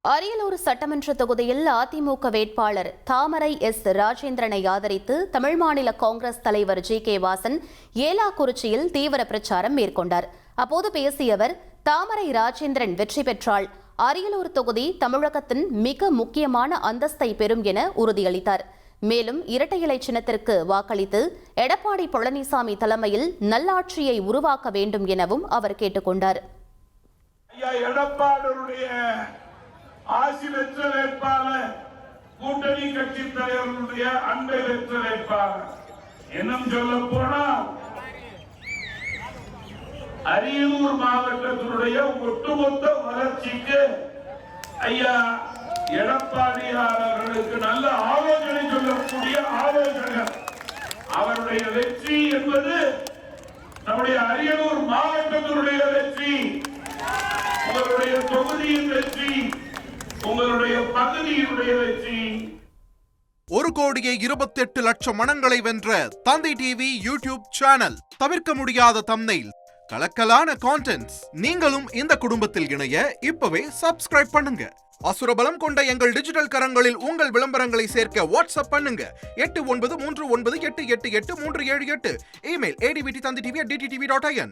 அரியலூர் சட்டமன்ற தொகுதியில் அதிமுக வேட்பாளர் தாமரை எஸ் ராஜேந்திரனை ஆதரித்து தமிழ் மாநில காங்கிரஸ் தலைவர் ஜி.கே. வாசன் ஏலாக்குறிச்சியில் தீவிர பிரச்சாரம் மேற்கொண்டார். அப்போது பேசிய அவர், தாமரை ராஜேந்திரன் வெற்றி பெற்றால் அரியலூர் தொகுதி தமிழகத்தின் மிக முக்கியமான அந்தஸ்தை பெறும் என உறுதியளித்தார். மேலும் இரட்டை இலை சின்னத்திற்கு வாக்களித்து எடப்பாடி பழனிசாமி தலைமையில் நல்லாட்சியை உருவாக்க வேண்டும் எனவும் அவர் கேட்டுக் கொண்டார். ஆசி பெற்ற வேட்பாளர், கூட்டணி கட்சி தலைவர்களுடைய அன்பை பெற்ற வேட்பாளர். இன்னும் சொல்ல போனால் அரியலூர் மாவட்டத்தினுடைய ஒட்டுமொத்த வளர்ச்சிக்கு ஐயா எடப்பாடியார் அவர்களுக்கு நல்ல ஆலோசனை சொல்லக்கூடிய ஆலோசகர். அவருடைய வெற்றி என்பது நம்முடைய அரியலூர் மாவட்டத்தினுடைய வெற்றி, உங்களுடைய தொகுதியின் வெற்றி, உங்களுடைய பகுதியினுடைய வெற்றி. 1,28,00,000 மனங்களை வென்ற தந்தி டிவி யூடியூப் சேனல். தவிர்க்க முடியாத தம்ப்நெயில், கலக்கலான கான்டென்ட்ஸ். நீங்களும் இந்த குடும்பத்தில் இணைய இப்பவே சப்ஸ்கிரைப் பண்ணுங்க. அசுரபலம் கொண்ட எங்கள் டிஜிட்டல் கரங்களில் உங்கள் விளம்பரங்களை சேர்க்க வாட்ஸ்அப் பண்ணுங்க. 8939888378. Email advtthanditv@dttv.in.